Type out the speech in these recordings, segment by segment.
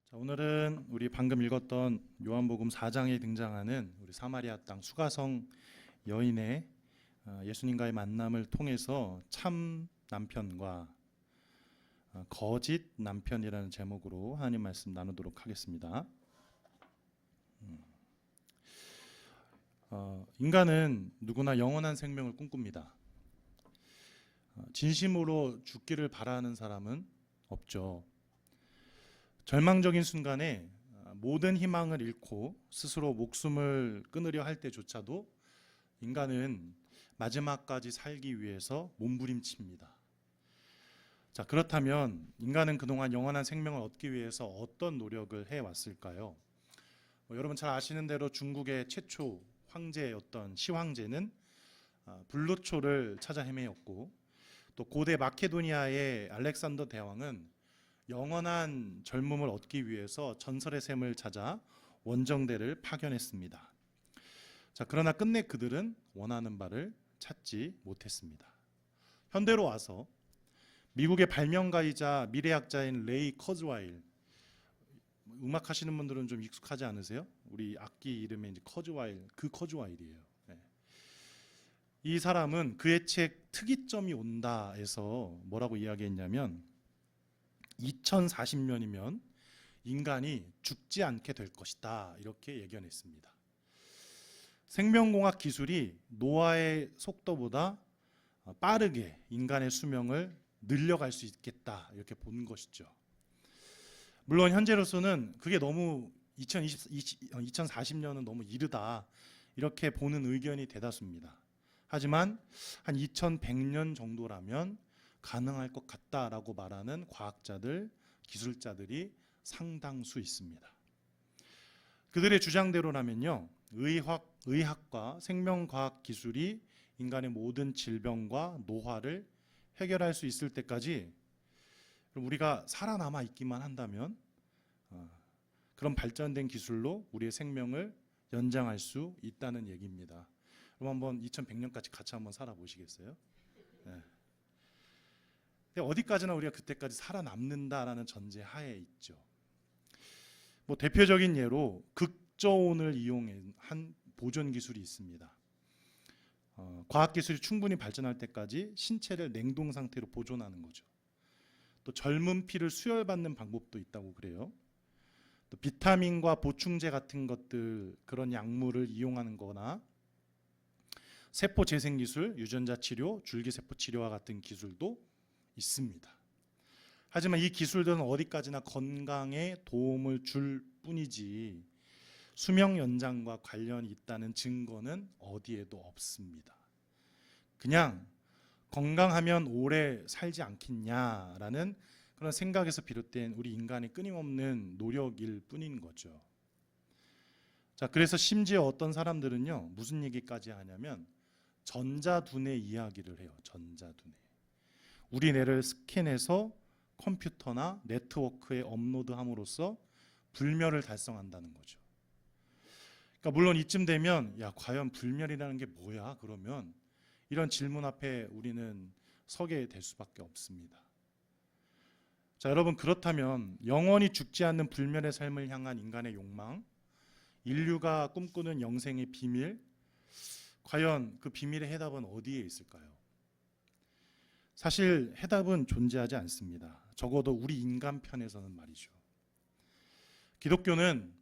자, 오늘은 우리 방금 읽었던 요한복음 4장에 등장하는 우리 사마리아 땅 수가성 여인의 예수님과의 만남을 통해서 참 남편과 거짓 남편이라는 제목으로 하나님 말씀 나누도록 하겠습니다. 인간은 누구나 영원한 생명을 꿈꿉니다. 진심으로 죽기를 바라는 사람은 없죠. 절망적인 순간에 모든 희망을 잃고 스스로 목숨을 끊으려 할 때조차도 인간은 마지막까지 살기 위해서 몸부림칩니다. 자, 그렇다면 인간은 그동안 영원한 생명을 얻기 위해서 어떤 노력을 해왔을까요? 여러분 잘 아시는 대로 중국의 최초 황제였던 시황제는 불로초를 찾아 헤매었고, 또 고대 마케도니아의 알렉산더 대왕은 영원한 젊음을 얻기 위해서 전설의 샘을 찾아 원정대를 파견했습니다. 자, 그러나 끝내 그들은 원하는 바를 찾지 못했습니다. 현대로 와서 미국의 발명가이자 미래학자인 레이 커즈와일, 음악 하시는 분들은 좀 익숙하지 않으세요? 우리 악기 이름이 이제 커즈와일, 그 커즈와일이에요. 네. 이 사람은 그의 책 특이점이 온다에서 뭐라고 이야기했냐면 2040년이면 인간이 죽지 않게 될 것이다, 이렇게 예견했습니다. 생명공학 기술이 노화의 속도보다 빠르게 인간의 수명을 늘려갈 수 있겠다, 이렇게 본 것이죠. 물론 현재로서는 그게 너무 2040년은 너무 이르다, 이렇게 보는 의견이 대다수입니다. 하지만 한 2100년 정도라면 가능할 것 같다라고 말하는 과학자들, 기술자들이 상당수 있습니다. 그들의 주장대로라면요, 의학과 생명과학 기술이 인간의 모든 질병과 노화를 해결할 수 있을 때까지 우리가 살아남아 있기만 한다면 그런 발전된 기술로 우리의 생명을 연장할 수 있다는 얘기입니다. 그럼 한번 2100년까지 같이 한번 살아보시겠어요? 네. 어디까지나 우리가 그때까지 살아남는다라는 전제 하에 있죠. 뭐 대표적인 예로 극저온을 이용한 보존 기술이 있습니다. 과학 기술이 충분히 발전할 때까지 신체를 냉동 상태로 보존하는 거죠. 또 젊은 피를 수혈받는 방법도 있다고 그래요. 또 비타민과 보충제 같은 것들, 그런 약물을 이용하는 거나 세포 재생 기술, 유전자 치료, 줄기세포 치료와 같은 기술도 있습니다. 하지만 이 기술들은 어디까지나 건강에 도움을 줄 뿐이지 수명 연장과 관련이 있다는 증거는 어디에도 없습니다. 그냥 건강하면 오래 살지 않겠냐라는 그런 생각에서 비롯된 우리 인간의 끊임없는 노력일 뿐인 거죠. 자, 그래서 심지어 어떤 사람들은요, 무슨 얘기까지 하냐면 전자두뇌 이야기를 해요. 전자두뇌. 우리 뇌를 스캔해서 컴퓨터나 네트워크에 업로드함으로써 불멸을 달성한다는 거죠. 그러니까 물론 이쯤 되면 과연 불멸이라는 게 뭐야? 그러면 이런 질문 앞에 우리는 서게 될 수밖에 없습니다. 자, 여러분, 그렇다면 영원히 죽지 않는 불멸의 삶을 향한 인간의 욕망, 인류가 꿈꾸는 영생의 비밀, 과연 그 비밀의 해답은 어디에 있을까요? 사실 해답은 존재하지 않습니다. 적어도 우리 인간 편에서는 말이죠. 기독교는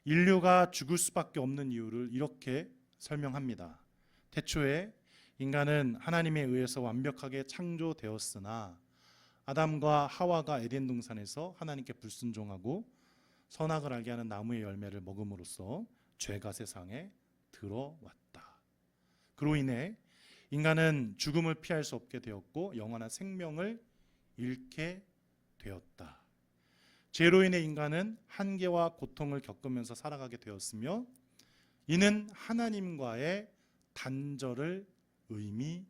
인류가 죽을 수밖에 없는 이유를 이렇게 설명합니다. 태초에 인간은 하나님에 의해서 완벽하게 창조되었으나 아담과 하와가 에덴 동산에서 하나님께 불순종하고 선악을 알게 하는 나무의 열매를 먹음으로써 죄가 세상에 들어왔다. 그로 인해 인간은 죽음을 피할 수 없게 되었고 영원한 생명을 잃게 되었다. 죄로 인해 인간은 한계와 고통을 겪으면서 살아가게 되었으며 이는 하나님과의 단절을 의미한다.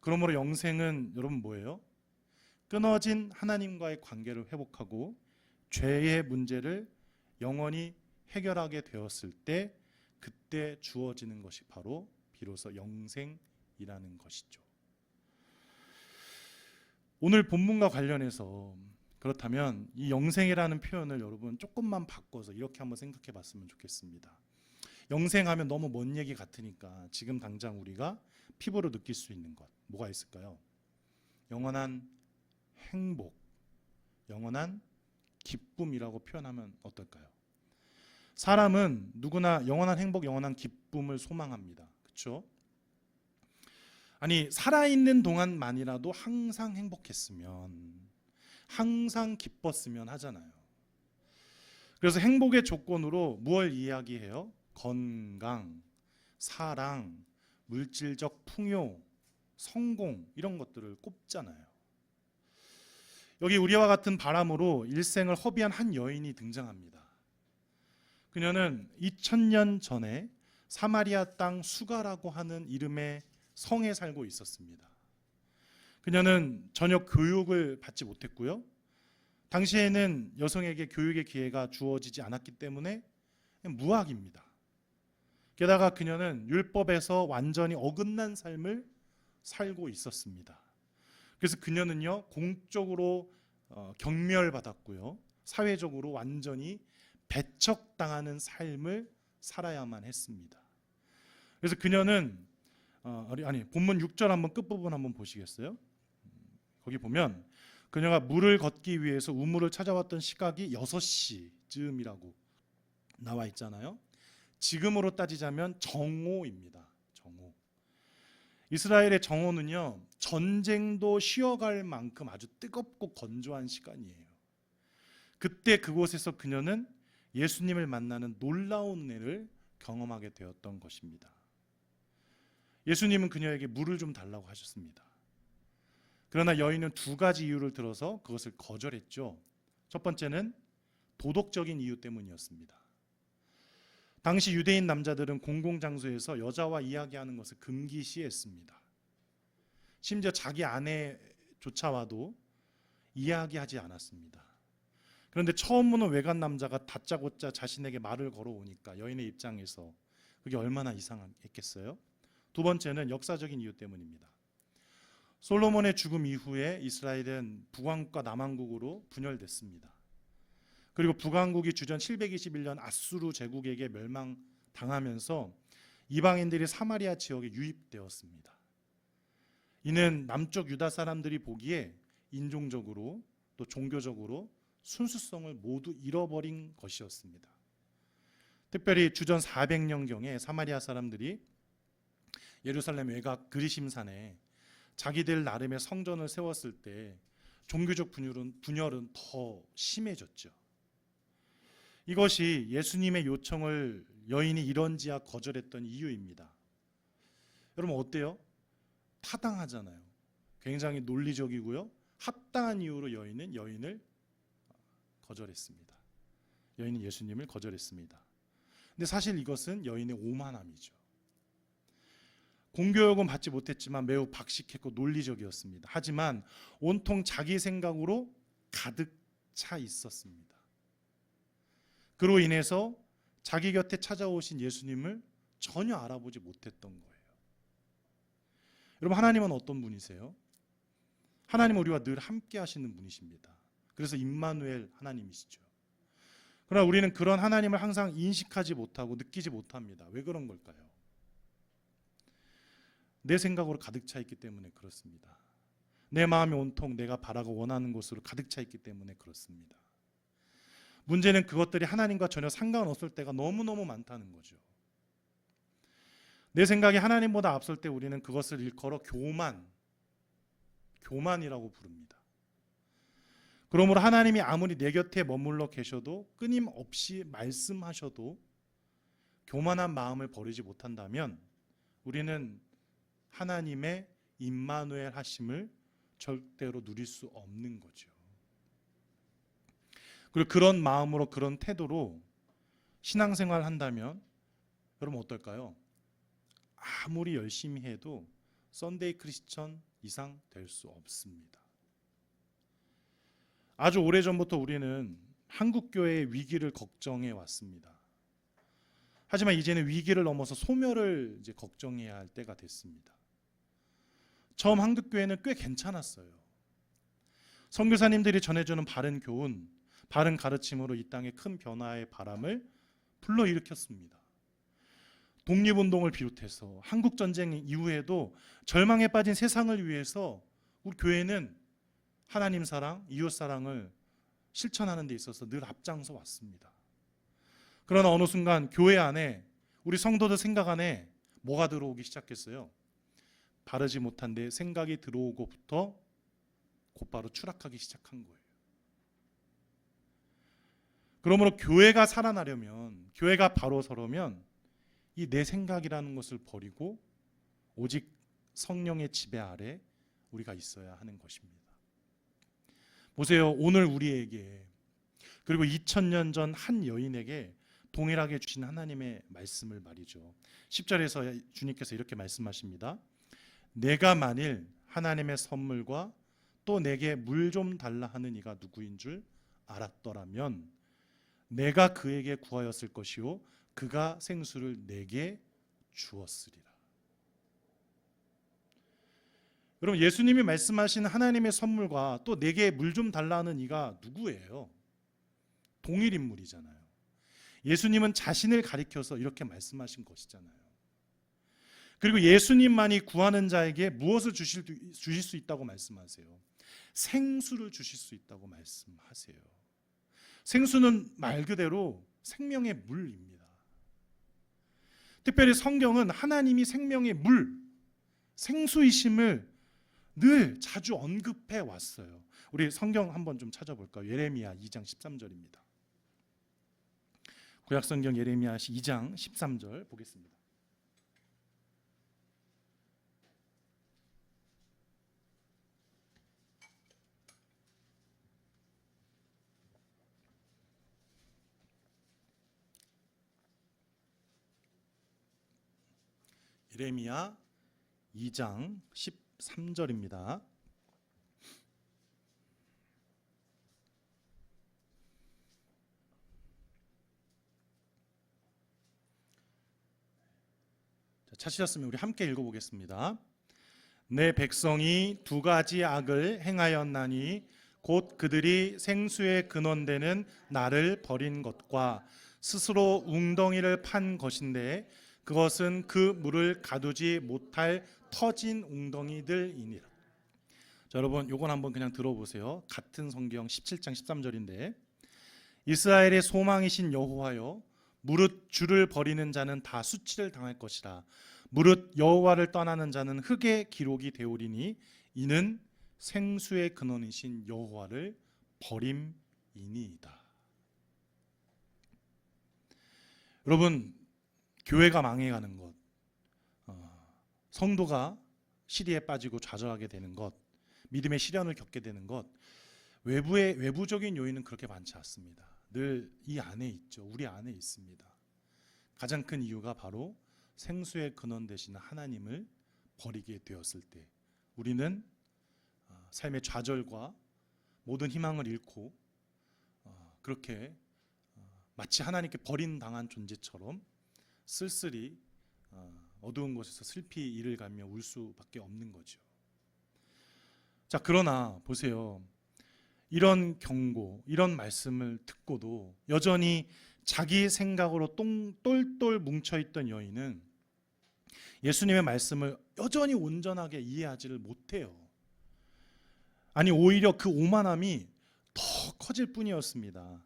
그러므로 영생은 여러분 뭐예요? 끊어진 하나님과의 관계를 회복하고 죄의 문제를 영원히 해결하게 되었을 때 그때 주어지는 것이 바로 비로소 영생이라는 것이죠. 오늘 본문과 관련해서 그렇다면 이 영생이라는 표현을 여러분 조금만 바꿔서 이렇게 한번 생각해 봤으면 좋겠습니다. 영생하면 너무 먼 얘기 같으니까 지금 당장 우리가 피부로 느낄 수 있는 것 뭐가 있을까요? 영원한 행복, 영원한 기쁨이라고 표현하면 어떨까요? 사람은 누구나 영원한 행복, 영원한 기쁨을 소망합니다. 그렇죠? 아니 살아있는 동안만이라도 항상 행복했으면, 항상 기뻤으면 하잖아요. 그래서 행복의 조건으로 무엇을 이야기해요? 건강, 사랑, 물질적 풍요, 성공 이런 것들을 꼽잖아요. 여기 우리와 같은 바람으로 일생을 허비한 한 여인이 등장합니다. 그녀는 2000년 전에 사마리아 땅 수가라고 하는 이름의 성에 살고 있었습니다. 그녀는 전혀 교육을 받지 못했고요. 당시에는 여성에게 교육의 기회가 주어지지 않았기 때문에 무학입니다. 게다가 그녀는 율법에서 완전히 어긋난 삶을 살고 있었습니다. 그래서 그녀는요 공적으로 경멸받았고요, 사회적으로 완전히 배척당하는 삶을 살아야만 했습니다. 그래서 그녀는 본문 6절 한번 끝부분 한번 보시겠어요? 거기 보면 그녀가 물을 걷기 위해서 우물을 찾아왔던 시각이 6시쯤이라고 나와 있잖아요. 지금으로 따지자면 정오입니다. 정오. 이스라엘의 정오는요 전쟁도 쉬어갈 만큼 아주 뜨겁고 건조한 시간이에요. 그때 그곳에서 그녀는 예수님을 만나는 놀라운 은혜를 경험하게 되었던 것입니다. 예수님은 그녀에게 물을 좀 달라고 하셨습니다. 그러나 여인은 두 가지 이유를 들어서 그것을 거절했죠. 첫 번째는 도덕적인 이유 때문이었습니다. 당시 유대인 남자들은 공공장소에서 여자와 이야기하는 것을 금기시했습니다. 심지어 자기 아내조차와도 이야기하지 않았습니다. 그런데 처음 오는 외간 남자가 다짜고짜 자신에게 말을 걸어오니까 여인의 입장에서 그게 얼마나 이상했겠어요? 두 번째는 역사적인 이유 때문입니다. 솔로몬의 죽음 이후에 이스라엘은 북왕국과 남왕국으로 분열됐습니다. 그리고 북왕국이 주전 721년 아수르 제국에게 멸망당하면서 이방인들이 사마리아 지역에 유입되었습니다. 이는 남쪽 유다 사람들이 보기에 인종적으로 또 종교적으로 순수성을 모두 잃어버린 것이었습니다. 특별히 주전 400년경에 사마리아 사람들이 예루살렘 외곽 그리심산에 자기들 나름의 성전을 세웠을 때 종교적 분열은 더 심해졌죠. 이것이 예수님의 요청을 여인이 이런지야 거절했던 이유입니다. 여러분 어때요? 타당하잖아요. 굉장히 논리적이고요. 합당한 이유로 여인을 거절했습니다. 여인은 예수님을 거절했습니다. 근데 사실 이것은 여인의 오만함이죠. 공교육은 받지 못했지만 매우 박식했고 논리적이었습니다. 하지만 온통 자기 생각으로 가득 차 있었습니다. 그로 인해서 자기 곁에 찾아오신 예수님을 전혀 알아보지 못했던 거예요. 여러분 하나님은 어떤 분이세요? 하나님은 우리와 늘 함께 하시는 분이십니다. 그래서 임마누엘 하나님이시죠. 그러나 우리는 그런 하나님을 항상 인식하지 못하고 느끼지 못합니다. 왜 그런 걸까요? 내 생각으로 가득 차 있기 때문에 그렇습니다. 내 마음이 온통 내가 바라고 원하는 곳으로 가득 차 있기 때문에 그렇습니다. 문제는 그것들이 하나님과 전혀 상관없을 때가 너무너무 많다는 거죠. 내 생각이 하나님보다 앞설 때 우리는 그것을 일컬어 교만이라고 부릅니다. 그러므로 하나님이 아무리 내 곁에 머물러 계셔도 끊임없이 말씀하셔도 교만한 마음을 버리지 못한다면 우리는 하나님의 임마누엘 하심을 절대로 누릴 수 없는 거죠. 그리고 그런 마음으로 그런 태도로 신앙생활을 한다면 여러분 어떨까요? 아무리 열심히 해도 썬데이 크리스천 이상 될 수 없습니다. 아주 오래전부터 우리는 한국교회의 위기를 걱정해 왔습니다. 하지만 이제는 위기를 넘어서 소멸을 이제 걱정해야 할 때가 됐습니다. 처음 한국교회는 꽤 괜찮았어요. 선교사님들이 전해주는 바른 교훈, 바른 가르침으로 이 땅에 큰 변화의 바람을 불러일으켰습니다. 독립운동을 비롯해서 한국전쟁 이후에도 절망에 빠진 세상을 위해서 우리 교회는 하나님 사랑, 이웃 사랑을 실천하는 데 있어서 늘 앞장서 왔습니다. 그러나 어느 순간 교회 안에, 우리 성도들 생각 안에 뭐가 들어오기 시작했어요? 바르지 못한 내 생각이 들어오고부터 곧바로 추락하기 시작한 거예요. 그러므로 교회가 살아나려면, 교회가 바로 서려면 이 내 생각이라는 것을 버리고 오직 성령의 지배 아래 우리가 있어야 하는 것입니다. 보세요. 오늘 우리에게, 그리고 2000년 전 한 여인에게 동일하게 주신 하나님의 말씀을 말이죠. 10절에서 주님께서 이렇게 말씀하십니다. 내가 만일 하나님의 선물과 또 내게 물 좀 달라 하는 이가 누구인 줄 알았더라면 내가 그에게 구하였을 것이요 그가 생수를 내게 주었으리라. 여러분, 예수님이 말씀하신 하나님의 선물과 또 내게 물 좀 달라 하는 이가 누구예요? 동일 인물이잖아요. 예수님은 자신을 가리켜서 이렇게 말씀하신 것이잖아요. 그리고 예수님만이 구하는 자에게 무엇을 주실 수 있다고 말씀하세요? 생수를 주실 수 있다고 말씀하세요. 생수는 말 그대로 생명의 물입니다. 특별히 성경은 하나님이 생명의 물, 생수이심을 늘 자주 언급해 왔어요. 우리 성경 한번 좀 찾아볼까요? 예레미야 2장 13절입니다. 구약성경 예레미야 2장 13절 보겠습니다. 예레미야 2장 13절입니다. 찾으셨으면 우리 함께 읽어보겠습니다. 내 백성이 두 가지 악을 행하였나니 곧 그들이 생수의 근원되는 나를 버린 것과 스스로 웅덩이를 판 것인데 그것은 그 물을 가두지 못할 터진 웅덩이들이니라. 자, 여러분 요건 한번 그냥 들어보세요. 같은 성경 17장 13절인데 이스라엘의 소망이신 여호와여 무릇 주를 버리는 자는 다 수치를 당할 것이라. 무릇 여호와를 떠나는 자는 흙의 기록이 되오리니 이는 생수의 근원이신 여호와를 버림이니이다. 여러분, 교회가 망해가는 것, 성도가 시리에 빠지고 좌절하게 되는 것, 믿음의 시련을 겪게 되는 것, 외부적인 요인은 그렇게 많지 않습니다. 늘 이 안에 있죠. 우리 안에 있습니다. 가장 큰 이유가 바로 생수의 근원 되시는 하나님을 버리게 되었을 때 우리는 삶의 좌절과 모든 희망을 잃고 그렇게 마치 하나님께 버림당한 존재처럼 쓸쓸히 어두운 곳에서 슬피 이를 가며 울 수밖에 없는 거죠. 자, 그러나 보세요. 이런 경고, 이런 말씀을 듣고도 여전히 자기 생각으로 똘똘 뭉쳐있던 여인은 예수님의 말씀을 여전히 온전하게 이해하지를 못해요. 아니, 오히려 그 오만함이 더 커질 뿐이었습니다.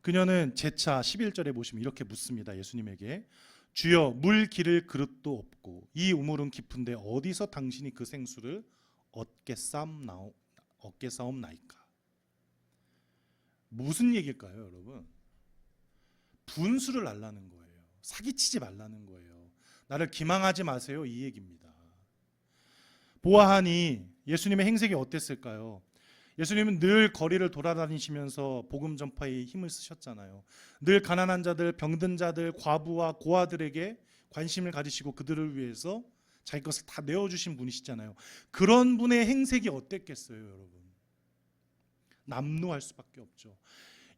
그녀는 제차 11절에 보시면 이렇게 묻습니다. 예수님에게 주여 물 기를 그릇도 없고 이 우물은 깊은데 어디서 당신이 그 생수를 얻게 싸움나이까. 무슨 얘기일까요, 여러분? 분수를 날라는 거예요. 사기치지 말라는 거예요. 나를 기망하지 마세요, 이 얘기입니다. 보아하니 예수님의 행색이 어땠을까요? 예수님은 늘 거리를 돌아다니시면서 복음 전파에 힘을 쓰셨잖아요. 늘 가난한 자들, 병든 자들, 과부와 고아들에게 관심을 가지시고 그들을 위해서 자기 것을 다 내어주신 분이시잖아요. 그런 분의 행색이 어땠겠어요, 여러분? 남루할 수밖에 없죠.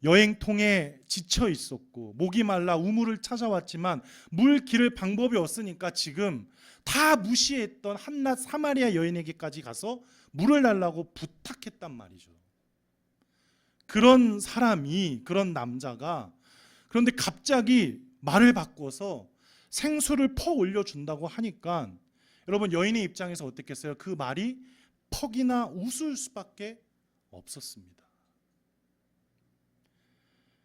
여행통에 지쳐 있었고 목이 말라 우물을 찾아왔지만 물 기를 방법이 없으니까 지금 다 무시했던 한낱 사마리아 여인에게까지 가서 물을 달라고 부탁했단 말이죠. 그런 사람이, 그런 남자가 그런데 갑자기 말을 바꿔서 생수를 퍼 올려준다고 하니까 여러분 여인의 입장에서 어땠겠어요? 그 말이 퍽이나 웃을 수밖에 없었습니다.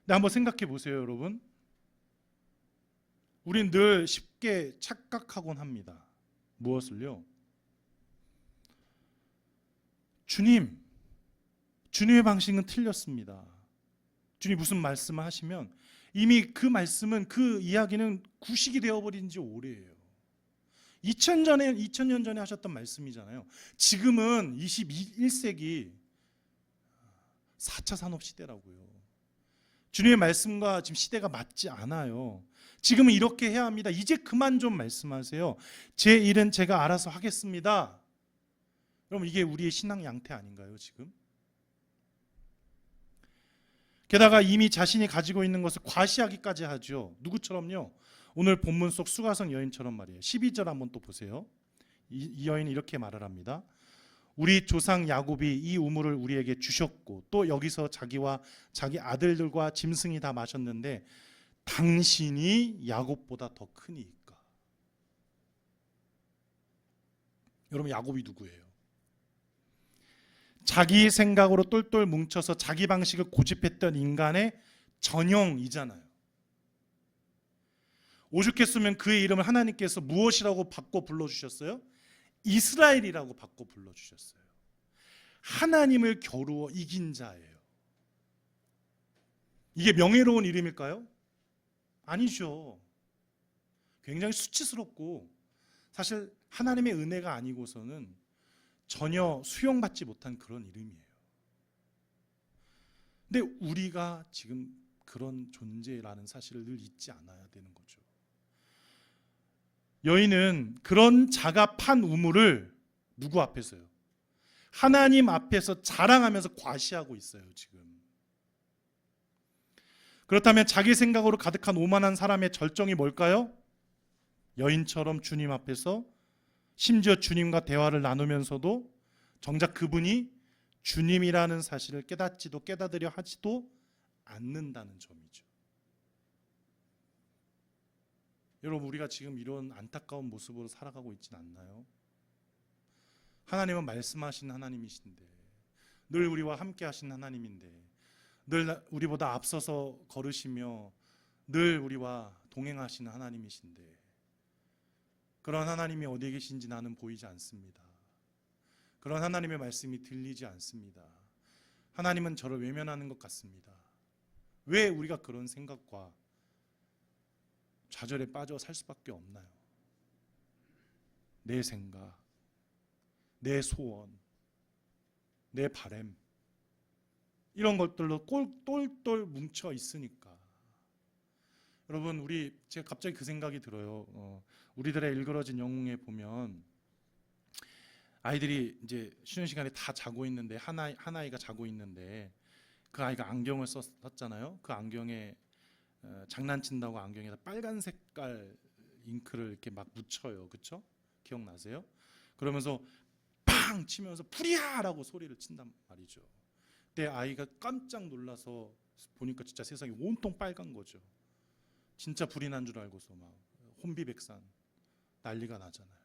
근데 한번 생각해 보세요, 여러분. 우린 늘 쉽게 착각하곤 합니다. 무엇을요? 주님의 방식은 틀렸습니다. 주님 무슨 말씀을 하시면 이미 그 말씀은, 그 이야기는 구식이 되어버린 지 오래예요. 2000년 전에 하셨던 말씀이잖아요. 지금은 21세기 4차 산업 시대라고요. 주님의 말씀과 지금 시대가 맞지 않아요. 지금은 이렇게 해야 합니다. 이제 그만 좀 말씀하세요. 제 일은 제가 알아서 하겠습니다. 여러분 이게 우리의 신앙 양태 아닌가요, 지금? 게다가 이미 자신이 가지고 있는 것을 과시하기까지 하죠. 누구처럼요? 오늘 본문 속 수가성 여인처럼 말이에요. 12절 한번 또 보세요. 이 여인이 이렇게 말을 합니다. 우리 조상 야곱이 이 우물을 우리에게 주셨고 또 여기서 자기와 자기 아들들과 짐승이 다 마셨는데 당신이 야곱보다 더 크니까. 여러분 야곱이 누구예요? 자기 생각으로 똘똘 뭉쳐서 자기 방식을 고집했던 인간의 전형이잖아요. 오죽했으면 그의 이름을 하나님께서 무엇이라고 바꿔 불러주셨어요? 이스라엘이라고 바꿔 불러주셨어요. 하나님을 겨루어 이긴 자예요. 이게 명예로운 이름일까요? 아니죠. 굉장히 수치스럽고 사실 하나님의 은혜가 아니고서는 전혀 수용받지 못한 그런 이름이에요. 근데 우리가 지금 그런 존재라는 사실을 늘 잊지 않아야 되는 거죠. 여인은 그런 자가 판 우물을 누구 앞에서요? 하나님 앞에서 자랑하면서 과시하고 있어요, 지금. 그렇다면 자기 생각으로 가득한 오만한 사람의 절정이 뭘까요? 여인처럼 주님 앞에서 심지어 주님과 대화를 나누면서도 정작 그분이 주님이라는 사실을 깨닫지도 깨닫으려 하지도 않는다는 점이죠. 여러분 우리가 지금 이런 안타까운 모습으로 살아가고 있진 않나요? 하나님은 말씀하신 하나님이신데, 늘 우리와 함께 하신 하나님인데, 늘 우리보다 앞서서 걸으시며 늘 우리와 동행하시는 하나님이신데 그런 하나님이 어디에 계신지 나는 보이지 않습니다. 그런 하나님의 말씀이 들리지 않습니다. 하나님은 저를 외면하는 것 같습니다. 왜 우리가 그런 생각과 좌절에 빠져 살 수밖에 없나요? 내 생각, 내 소원, 내 바램 이런 것들로 똘똘 뭉쳐 있으니까. 여러분 제가 갑자기 그 생각이 들어요. 우리들의 일그러진 영웅에 보면 아이들이 이제 쉬는 시간에 다 자고 있는데 한 아이가 자고 있는데 그 아이가 안경을 썼잖아요. 그 안경에 장난친다고 안경에다 빨간 색깔 잉크를 이렇게 막 묻혀요. 그렇죠? 기억나세요? 그러면서 팡 치면서 불이야라고 소리를 친단 말이죠. 그때 아이가 깜짝 놀라서 보니까 진짜 세상이 온통 빨간 거죠. 진짜 불이 난 줄 알고서 막 혼비백산 난리가 나잖아요.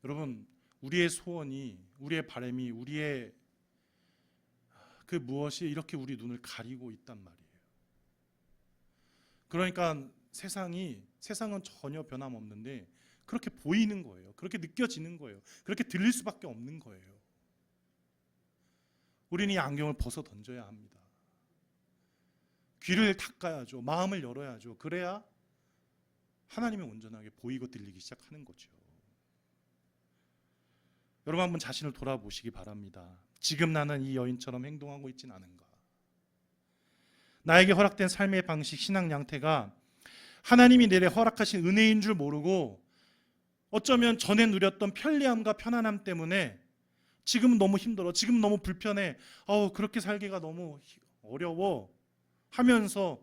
여러분 우리의 소원이, 우리의 바람이, 우리의 그 무엇이 이렇게 우리 눈을 가리고 있단 말이에요. 그러니까 세상은 전혀 변함없는데 그렇게 보이는 거예요. 그렇게 느껴지는 거예요. 그렇게 들릴 수밖에 없는 거예요. 우리는 이 안경을 벗어 던져야 합니다. 귀를 닦아야죠. 마음을 열어야죠. 그래야 하나님이 온전하게 보이고 들리기 시작하는 거죠. 여러분 한번 자신을 돌아보시기 바랍니다. 지금 나는 이 여인처럼 행동하고 있진 않은가? 나에게 허락된 삶의 방식, 신앙 양태가 하나님이 내게 허락하신 은혜인 줄 모르고 어쩌면 전에 누렸던 편리함과 편안함 때문에 지금은 너무 힘들어, 지금 너무 불편해, 그렇게 살기가 너무 어려워 하면서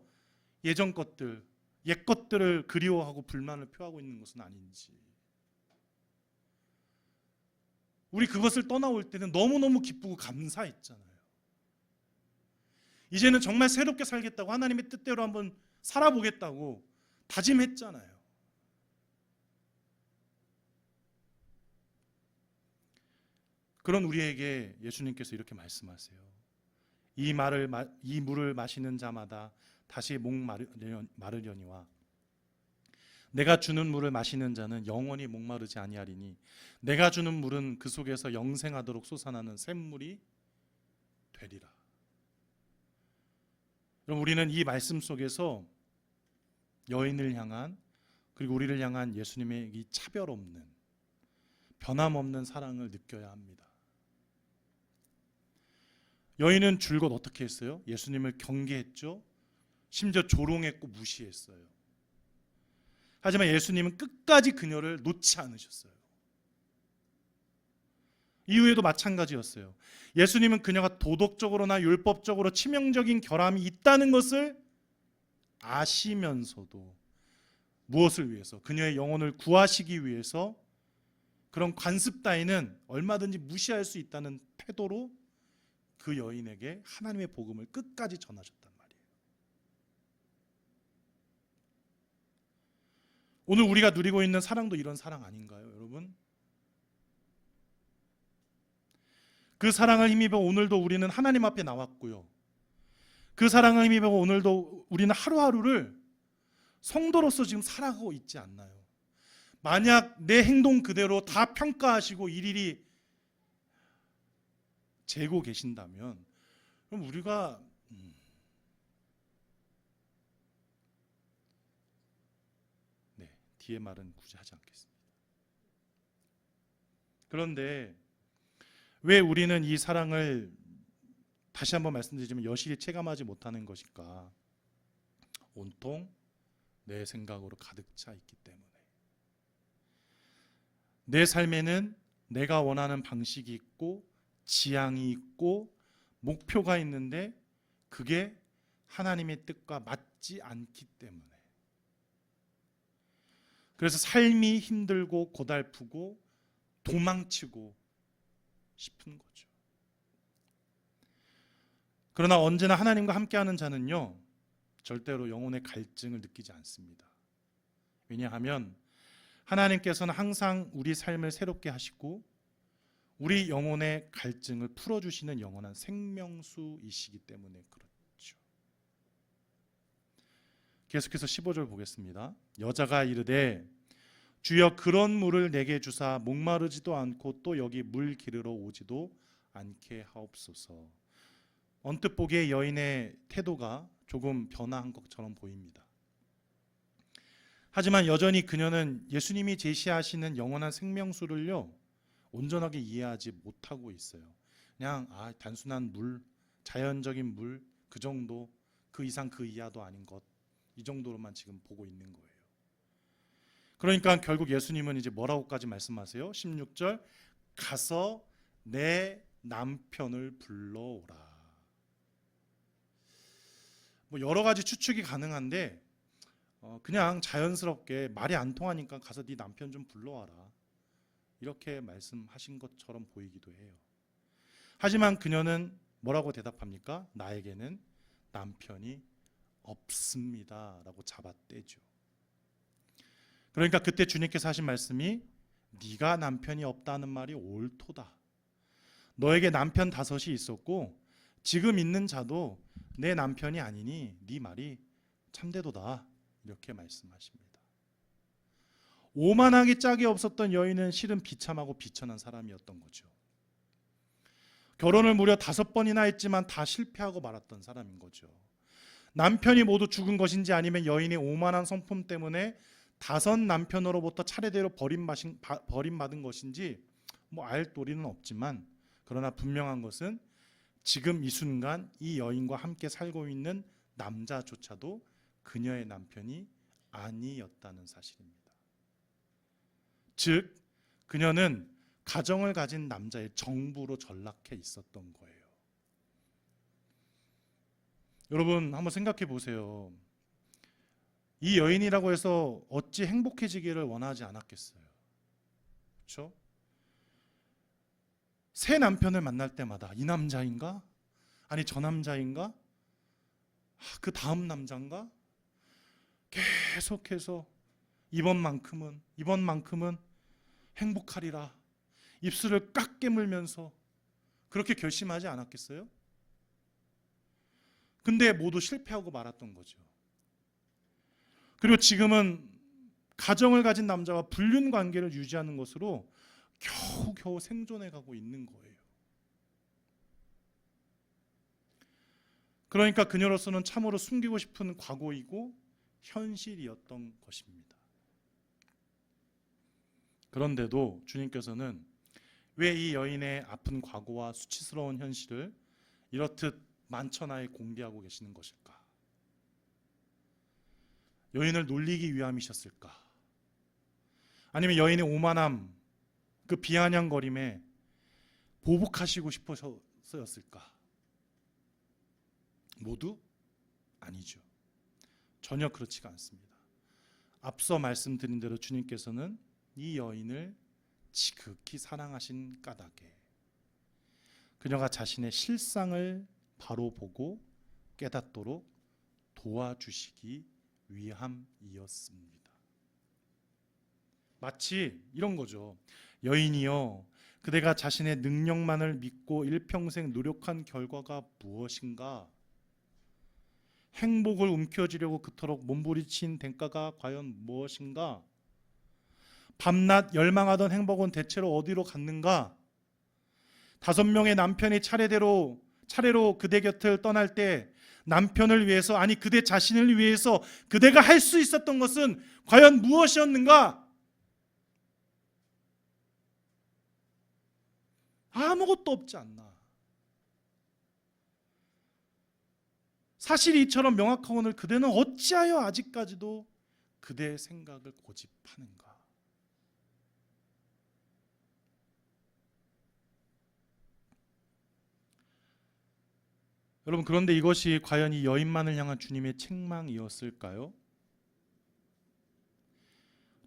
예전 것들, 옛 것들을 그리워하고 불만을 표하고 있는 것은 아닌지. 우리 그것을 떠나올 때는 너무너무 기쁘고 감사했잖아요. 이제는 정말 새롭게 살겠다고, 하나님의 뜻대로 한번 살아보겠다고 다짐했잖아요. 그런 우리에게 예수님께서 이렇게 말씀하세요. 이 물을 마시는 자마다 다시 목마르려니와 내가 주는 물을 마시는 자는 영원히 목마르지 아니하리니 내가 주는 물은 그 속에서 영생하도록 솟아나는 샘물이 되리라. 그럼 우리는 이 말씀 속에서 여인을 향한, 그리고 우리를 향한 예수님의 이 차별 없는, 변함없는 사랑을 느껴야 합니다. 여인은 줄곧 어떻게 했어요? 예수님을 경계했죠. 심지어 조롱했고 무시했어요. 하지만 예수님은 끝까지 그녀를 놓지 않으셨어요. 이후에도 마찬가지였어요. 예수님은 그녀가 도덕적으로나 율법적으로 치명적인 결함이 있다는 것을 아시면서도 무엇을 위해서? 그녀의 영혼을 구하시기 위해서 그런 관습 따위는 얼마든지 무시할 수 있다는 태도로 그 여인에게 하나님의 복음을 끝까지 전하셨단 말이에요. 오늘 우리가 누리고 있는 사랑도 이런 사랑 아닌가요, 여러분? 그 사랑을 힘입어 오늘도 우리는 하나님 앞에 나왔고요. 그 사랑을 힘입어 오늘도 우리는 하루하루를 성도로서 지금 살아가고 있지 않나요? 만약 내 행동 그대로 다 평가하시고 일일이 재고 계신다면 그럼 우리가 뒤에 말은 굳이 하지 않겠습니다. 그런데 왜 우리는 이 사랑을 다시 한번 말씀드리지만 여실히 체감하지 못하는 것일까? 온통 내 생각으로 가득 차 있기 때문에. 내 삶에는 내가 원하는 방식이 있고 지향이 있고 목표가 있는데 그게 하나님의 뜻과 맞지 않기 때문에. 그래서 삶이 힘들고 고달프고 도망치고 싶은 거죠. 그러나 언제나 하나님과 함께하는 자는요, 절대로 영혼의 갈증을 느끼지 않습니다. 왜냐하면 하나님께서는 항상 우리 삶을 새롭게 하시고 우리 영혼의 갈증을 풀어주시는 영원한 생명수이시기 때문에 그렇죠. 계속해서 15절 보겠습니다. 여자가 이르되 주여 그런 물을 내게 주사 목마르지도 않고 또 여기 물 기르러 오지도 않게 하옵소서. 언뜻 보기에 여인의 태도가 조금 변화한 것처럼 보입니다. 하지만 여전히 그녀는 예수님이 제시하시는 영원한 생명수를요 온전하게 이해하지 못하고 있어요. 그냥 단순한 물, 자연적인 물, 그 정도, 그 이상 그 이하도 아닌 것, 이 정도로만 지금 보고 있는 거예요. 그러니까 결국 예수님은 이제 뭐라고까지 말씀하세요? 16절, 가서 내 남편을 불러오라. 뭐 여러 가지 추측이 가능한데 그냥 자연스럽게 말이 안 통하니까 가서 네 남편 좀 불러와라, 이렇게 말씀하신 것처럼 보이기도 해요. 하지만 그녀는 뭐라고 대답합니까? 나에게는 남편이 없습니다 라고 잡아떼죠. 그러니까 그때 주님께서 하신 말씀이 네가 남편이 없다는 말이 옳도다. 너에게 남편 5이 있었고 지금 있는 자도 내 남편이 아니니 네 말이 참되도다, 이렇게 말씀하십니다. 오만하기 짝이 없었던 여인은 실은 비참하고 비천한 사람이었던 거죠. 결혼을 무려 5번이나 했지만 다 실패하고 말았던 사람인 거죠. 남편이 모두 죽은 것인지 아니면 여인의 오만한 성품 때문에 5 남편으로부터 차례대로 버림받은 것인지 뭐 알 도리는 없지만, 그러나 분명한 것은 지금 이 순간 이 여인과 함께 살고 있는 남자조차도 그녀의 남편이 아니었다는 사실입니다. 즉 그녀는 가정을 가진 남자의 정부로 전락해 있었던 거예요. 여러분 한번 생각해 보세요. 이 여인이라고 해서 어찌 행복해지기를 원하지 않았겠어요? 그렇죠? 새 남편을 만날 때마다 이 남자인가? 아니 저 남자인가? 그 다음 남자인가? 계속해서 이번만큼은 행복하리라 입술을 깍 깨물면서 그렇게 결심하지 않았겠어요? 근데 모두 실패하고 말았던 거죠. 그리고 지금은 가정을 가진 남자와 불륜 관계를 유지하는 것으로 겨우겨우 생존해 가고 있는 거예요. 그러니까 그녀로서는 참으로 숨기고 싶은 과거이고 현실이었던 것입니다. 그런데도 주님께서는 왜 이 여인의 아픈 과거와 수치스러운 현실을 이렇듯 만천하에 공개하고 계시는 것일까? 여인을 놀리기 위함이셨을까? 아니면 여인의 오만함, 그 비아냥거림에 보복하시고 싶어서였을까? 모두 아니죠. 전혀 그렇지가 않습니다. 앞서 말씀드린 대로 주님께서는 이 여인을 지극히 사랑하신 까닭에 그녀가 자신의 실상을 바로 보고 깨닫도록 도와주시기 위함이었습니다. 마치 이런 거죠. 여인이여, 그대가 자신의 능력만을 믿고 일평생 노력한 결과가 무엇인가? 행복을 움켜쥐려고 그토록 몸부리친 대가가 과연 무엇인가? 밤낮 열망하던 행복은 대체로 어디로 갔는가? 5명의 남편이 차례로 그대 곁을 떠날 때 남편을 위해서, 아니 그대 자신을 위해서 그대가 할 수 있었던 것은 과연 무엇이었는가? 아무것도 없지 않나? 사실이 이처럼 명확하거늘 그대는 어찌하여 아직까지도 그대의 생각을 고집하는가? 여러분, 그런데 이것이 과연 이 여인만을 향한 주님의 책망이었을까요?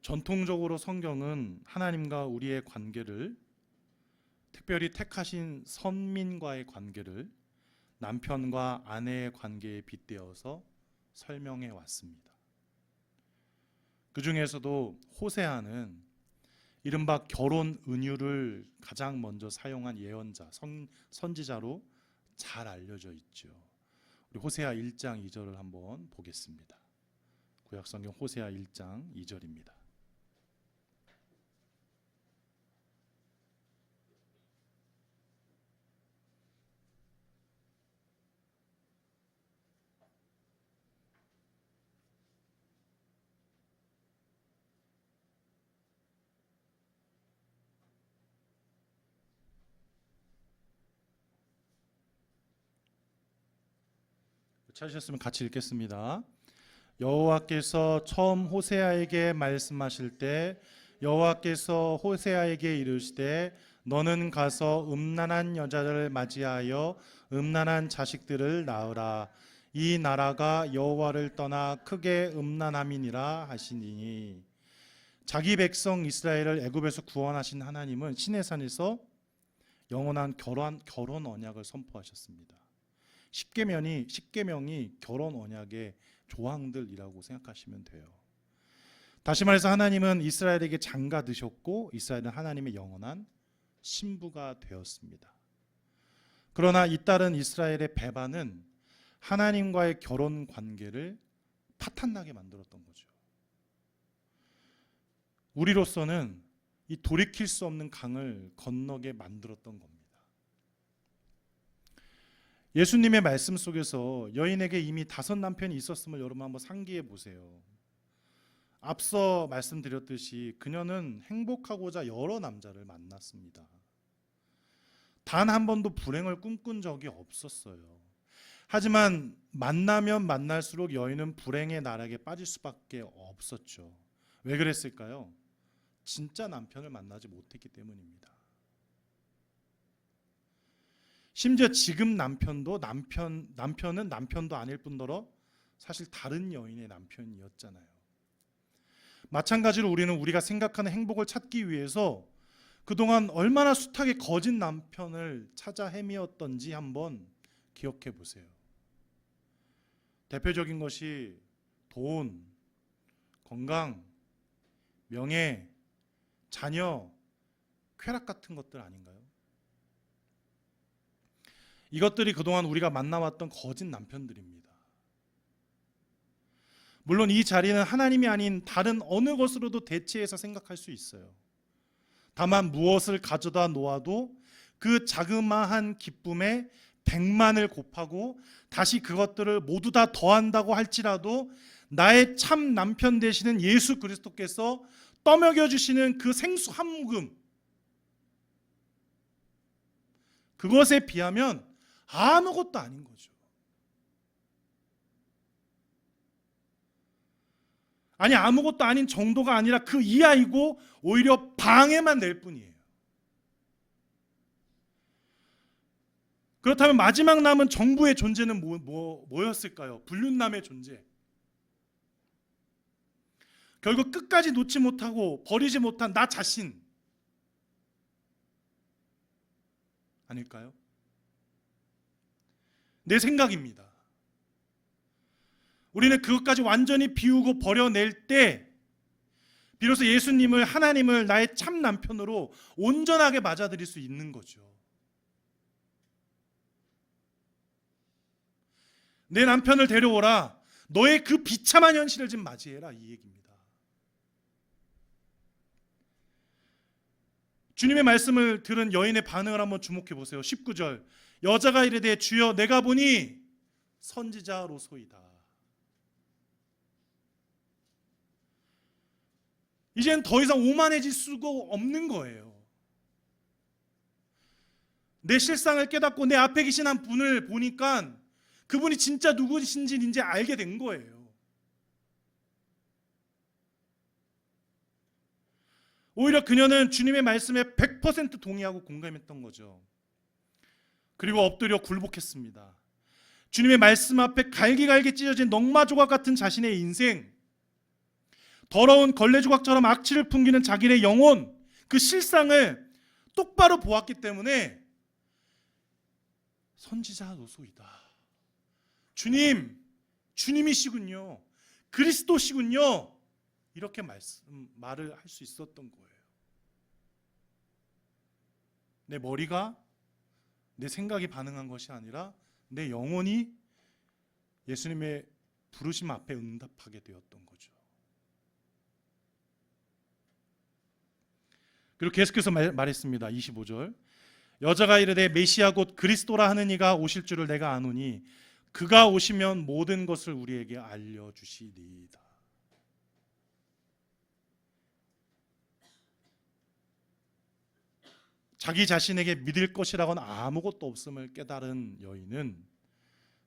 전통적으로 성경은 하나님과 우리의 관계를, 특별히 택하신 선민과의 관계를 남편과 아내의 관계에 빗대어서 설명해 왔습니다. 그 중에서도 호세아는 이른바 결혼 은유를 가장 먼저 사용한 예언자, 선지자로 잘 알려져 있죠. 우리 호세아 1장 2절을 한번 보겠습니다. 구약성경 호세아 1장 2절입니다. 찾으셨으면 같이 읽겠습니다. 여호와께서 처음 호세아에게 말씀하실 때 여호와께서 호세아에게 이르시되 너는 가서 음란한 여자를 맞이하여 음란한 자식들을 낳으라. 이 나라가 여호와를 떠나 크게 음란함이니라 하시니. 자기 백성 이스라엘을 애굽에서 구원하신 하나님은 시내산에서 영원한 결혼 언약을 선포하셨습니다. 십계명이 결혼 언약의 조항들이라고 생각하시면 돼요. 다시 말해서 하나님은 이스라엘에게 장가드셨고 이스라엘은 하나님의 영원한 신부가 되었습니다. 그러나 잇따른 이스라엘의 배반은 하나님과의 결혼 관계를 파탄나게 만들었던 거죠. 우리로서는 이 돌이킬 수 없는 강을 건너게 만들었던 겁니다. 예수님의 말씀 속에서 여인에게 이미 5 남편이 있었음을 여러분 한번 상기해 보세요. 앞서 말씀드렸듯이 그녀는 행복하고자 여러 남자를 만났습니다. 단 한 번도 불행을 꿈꾼 적이 없었어요. 하지만 만나면 만날수록 여인은 불행의 나락에 빠질 수밖에 없었죠. 왜 그랬을까요? 진짜 남편을 만나지 못했기 때문입니다. 심지어 지금 남편은 남편도 아닐 뿐더러 사실 다른 여인의 남편이었잖아요. 마찬가지로 우리는 우리가 생각하는 행복을 찾기 위해서 그동안 얼마나 숱하게 거짓 남편을 찾아 헤매었던지 한번 기억해 보세요. 대표적인 것이 돈, 건강, 명예, 자녀, 쾌락 같은 것들 아닌가요? 이것들이 그동안 우리가 만나왔던 거짓 남편들입니다. 물론 이 자리는 하나님이 아닌 다른 어느 것으로도 대체해서 생각할 수 있어요. 다만 무엇을 가져다 놓아도 그 자그마한 기쁨에 100만을 곱하고 다시 그것들을 모두 다 더한다고 할지라도 나의 참 남편 되시는 예수 그리스도께서 떠먹여 주시는 그 생수 한 모금, 그것에 비하면 아무것도 아닌 거죠. 아니, 아무것도 아닌 정도가 아니라 그 이하이고 오히려 방해만 될 뿐이에요. 그렇다면 마지막 남은 정부의 존재는 뭐였을까요? 불륜남의 존재. 결국 끝까지 놓지 못하고 버리지 못한 나 자신 아닐까요? 내 생각입니다. 우리는 그것까지 완전히 비우고 버려낼 때 비로소 예수님을, 하나님을 나의 참 남편으로 온전하게 맞아들일 수 있는 거죠. 내 남편을 데려오라. 너의 그 비참한 현실을 좀 맞이해라, 이 얘기입니다. 주님의 말씀을 들은 여인의 반응을 한번 주목해 보세요. 19절. 여자가 이르되 주여 내가 보니 선지자로소이다. 이젠 더 이상 오만해질 수가 없는 거예요. 내 실상을 깨닫고 내 앞에 계신 한 분을 보니까 그분이 진짜 누구신지 이제 알게 된 거예요. 오히려 그녀는 주님의 말씀에 100% 동의하고 공감했던 거죠. 그리고 엎드려 굴복했습니다. 주님의 말씀 앞에 갈기갈기 찢어진 넝마조각 같은 자신의 인생, 더러운 걸레조각처럼 악취를 풍기는 자기의 영혼, 그 실상을 똑바로 보았기 때문에 선지자로소이다. 주님이시군요. 그리스도시군요. 이렇게 말을 할 수 있었던 거예요. 내 머리가, 내 생각이 반응한 것이 아니라 내 영혼이 예수님의 부르심 앞에 응답하게 되었던 거죠. 그리고 계속해서 말했습니다. 25절. 여자가 이르되 메시아 곧 그리스도라 하는 이가 오실 줄을 내가 아노니 그가 오시면 모든 것을 우리에게 알려주시리이다. 자기 자신에게 믿을 것이라고는 아무것도 없음을 깨달은 여인은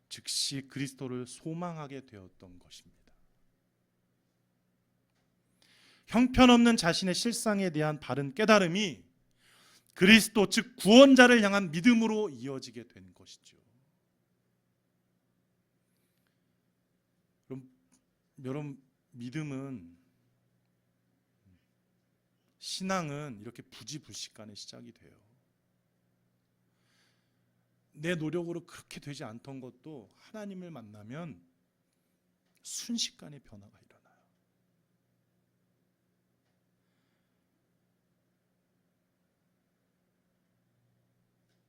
즉시 그리스도를 소망하게 되었던 것입니다. 형편없는 자신의 실상에 대한 바른 깨달음이 그리스도 즉 구원자를 향한 믿음으로 이어지게 된 것이죠. 여러분, 믿음은, 신앙은 이렇게 부지불식간에 시작이 돼요. 내 노력으로 그렇게 되지 않던 것도 하나님을 만나면 순식간에 변화가 일어나요.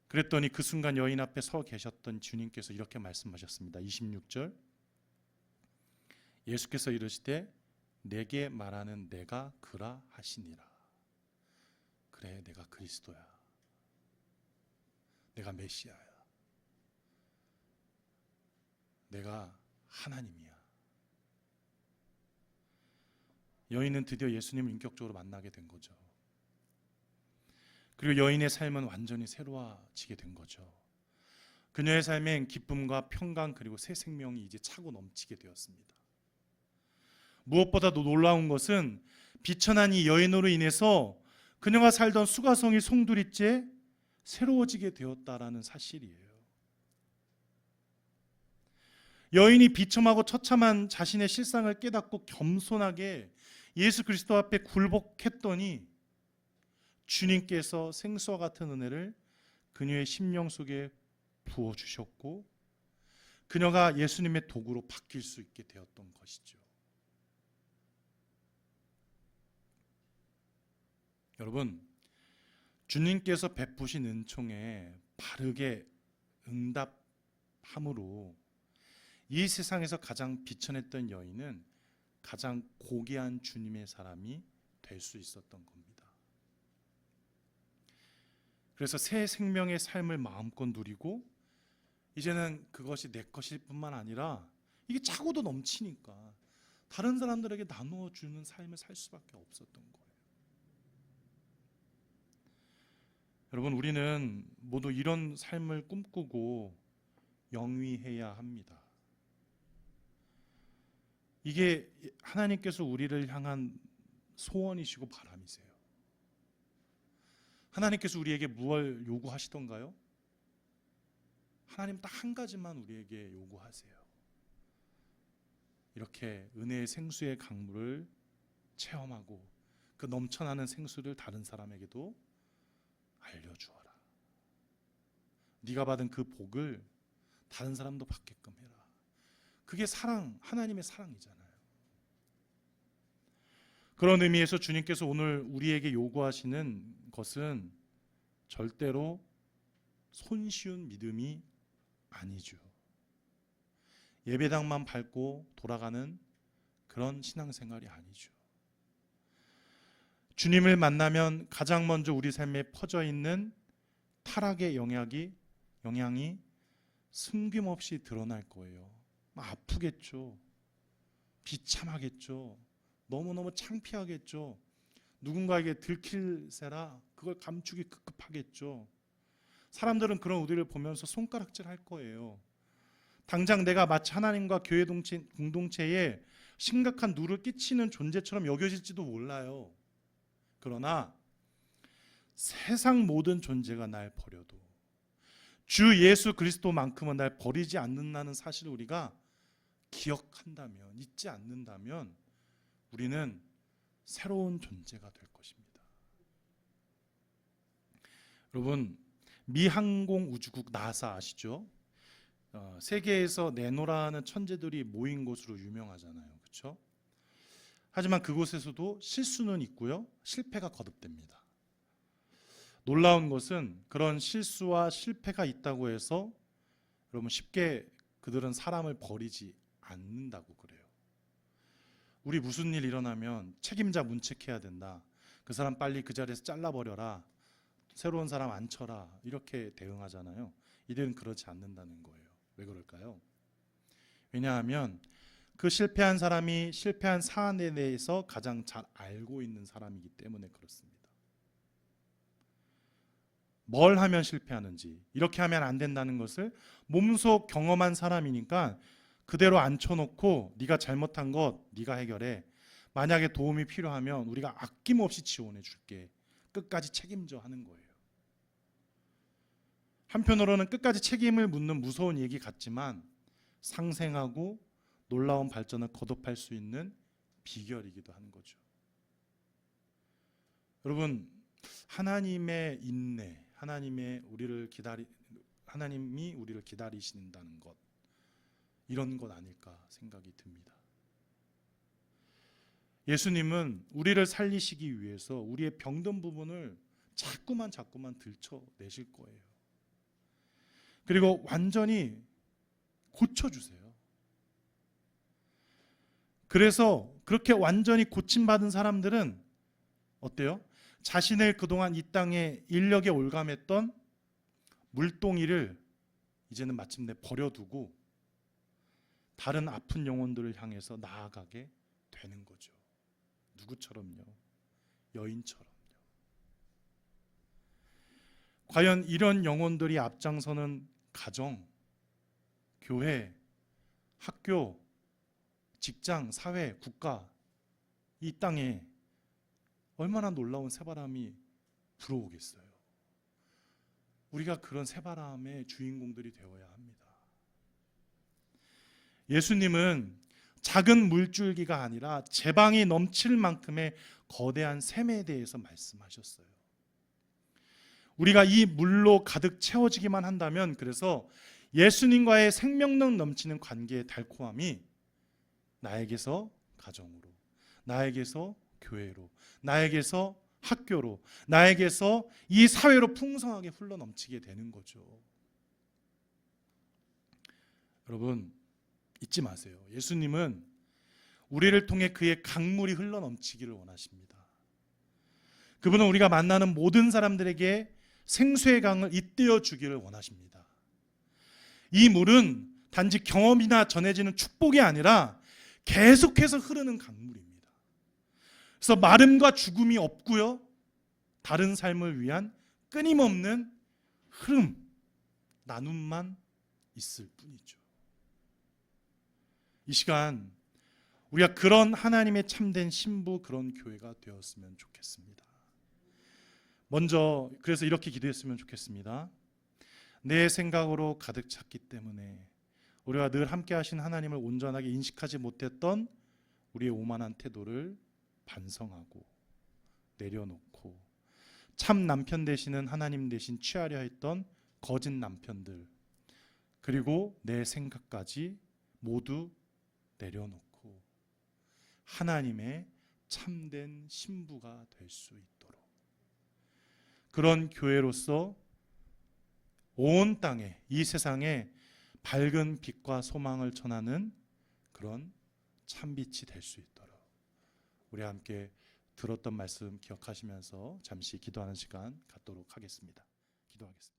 그랬더니 그 순간 여인 앞에 서 계셨던 주님께서 이렇게 말씀하셨습니다. 26절. 예수께서 이르시되 내게 말하는 내가 그라 하시니라. 그래, 내가 그리스도야. 내가 메시아야. 내가 하나님이야. 여인은 드디어 예수님을 인격적으로 만나게 된 거죠. 그리고 여인의 삶은 완전히 새로워지게 된 거죠. 그녀의 삶엔 기쁨과 평강 그리고 새 생명이 이제 차고 넘치게 되었습니다. 무엇보다도 놀라운 것은 비천한 이 여인으로 인해서 그녀가 살던 수가성이 송두리째 새로워지게 되었다라는 사실이에요. 여인이 비참하고 처참한 자신의 실상을 깨닫고 겸손하게 예수 그리스도 앞에 굴복했더니 주님께서 생수와 같은 은혜를 그녀의 심령 속에 부어주셨고 그녀가 예수님의 도구로 바뀔 수 있게 되었던 것이죠. 여러분, 주님께서 베푸신 은총에 바르게 응답함으로 이 세상에서 가장 비천했던 여인은 가장 고귀한 주님의 사람이 될 수 있었던 겁니다. 그래서 새 생명의 삶을 마음껏 누리고 이제는 그것이 내 것일 뿐만 아니라 이게 차고도 넘치니까 다른 사람들에게 나누어 주는 삶을 살 수밖에 없었던 거예요. 여러분, 우리는 모두 이런 삶을 꿈꾸고 영위해야 합니다. 이게 하나님께서 우리를 향한 소원이시고 바람이세요. 하나님께서 우리에게 무엇을 요구하시던가요? 하나님 딱 한 가지만 우리에게 요구하세요. 이렇게 은혜의 생수의 강물을 체험하고 그 넘쳐나는 생수를 다른 사람에게도 알려주어라. 네가 받은 그 복을 다른 사람도 받게끔 해라. 그게 사랑, 하나님의 사랑이잖아요. 그런 의미에서 주님께서 오늘 우리에게 요구하시는 것은 절대로 손쉬운 믿음이 아니죠. 예배당만 밟고 돌아가는 그런 신앙생활이 아니죠. 주님을 만나면 가장 먼저 우리 삶에 퍼져 있는 타락의 영향이 숨김없이 드러날 거예요. 아프겠죠. 비참하겠죠. 너무너무 창피하겠죠. 누군가에게 들킬세라 그걸 감추기 급급하겠죠. 사람들은 그런 우리를 보면서 손가락질 할 거예요. 당장 내가 마치 하나님과 교회 공동체에 심각한 누를 끼치는 존재처럼 여겨질지도 몰라요. 그러나 세상 모든 존재가 날 버려도 주 예수 그리스도만큼은 날 버리지 않는다는 사실을 우리가 기억한다면, 잊지 않는다면 우리는 새로운 존재가 될 것입니다. 여러분, 미 항공우주국 나사 아시죠? 세계에서 네노라는 천재들이 모인 곳으로 유명하잖아요. 그렇죠? 하지만 그곳에서도 실수는 있고요. 실패가 거듭됩니다. 놀라운 것은 그런 실수와 실패가 있다고 해서 여러분 쉽게 그들은 사람을 버리지 않는다고 그래요. 우리 무슨 일 일어나면 책임자 문책해야 된다. 그 사람 빨리 그 자리에서 잘라버려라. 새로운 사람 앉혀라. 이렇게 대응하잖아요. 이들은 그렇지 않는다는 거예요. 왜 그럴까요? 왜냐하면 그 실패한 사람이 실패한 사안에 대해서 가장 잘 알고 있는 사람이기 때문에 그렇습니다. 뭘 하면 실패하는지, 이렇게 하면 안 된다는 것을 몸소 경험한 사람이니까 그대로 앉혀놓고 네가 잘못한 것 네가 해결해. 만약에 도움이 필요하면 우리가 아낌없이 지원해 줄게. 끝까지 책임져 하는 거예요. 한편으로는 끝까지 책임을 묻는 무서운 얘기 같지만 상생하고 놀라운 발전을 거듭할 수 있는 비결이기도 하는 거죠. 여러분, 하나님의 인내, 하나님이 우리를 기다리신다는 것, 이런 것 아닐까 생각이 듭니다. 예수님은 우리를 살리시기 위해서 우리의 병든 부분을 자꾸만 들춰내실 거예요. 그리고 완전히 고쳐주세요. 그래서 그렇게 완전히 고침받은 사람들은 어때요? 자신을 그동안 이 땅에 인력에 올감했던 물동이를 이제는 마침내 버려두고 다른 아픈 영혼들을 향해서 나아가게 되는 거죠. 누구처럼요? 여인처럼요. 과연 이런 영혼들이 앞장서는 가정, 교회, 학교, 직장, 사회, 국가, 이 땅에 얼마나 놀라운 새바람이 불어오겠어요. 우리가 그런 새바람의 주인공들이 되어야 합니다. 예수님은 작은 물줄기가 아니라 제방이 넘칠 만큼의 거대한 샘에 대해서 말씀하셨어요. 우리가 이 물로 가득 채워지기만 한다면, 그래서 예수님과의 생명력 넘치는 관계의 달콤함이 나에게서 가정으로, 나에게서 교회로, 나에게서 학교로, 나에게서 이 사회로 풍성하게 흘러넘치게 되는 거죠. 여러분, 잊지 마세요. 예수님은 우리를 통해 그의 강물이 흘러넘치기를 원하십니다. 그분은 우리가 만나는 모든 사람들에게 생수의 강을 잇대어 주기를 원하십니다. 이 물은 단지 경험이나 전해지는 축복이 아니라 계속해서 흐르는 강물입니다. 그래서 마름과 죽음이 없고요, 다른 삶을 위한 끊임없는 흐름, 나눔만 있을 뿐이죠. 이 시간 우리가 그런 하나님의 참된 신부, 그런 교회가 되었으면 좋겠습니다. 먼저 그래서 이렇게 기도했으면 좋겠습니다. 내 생각으로 가득 찼기 때문에 우리가 늘 함께 하신 하나님을 온전하게 인식하지 못했던 우리의 오만한 태도를 반성하고 내려놓고, 참 남편 되시는 하나님 대신 취하려 했던 거짓 남편들, 그리고 내 생각까지 모두 내려놓고 하나님의 참된 신부가 될 수 있도록, 그런 교회로서 온 땅에, 이 세상에 밝은 빛과 소망을 전하는 그런 참빛이 될 수 있도록 우리 함께 들었던 말씀 기억하시면서 잠시 기도하는 시간 갖도록 하겠습니다. 기도하겠습니다.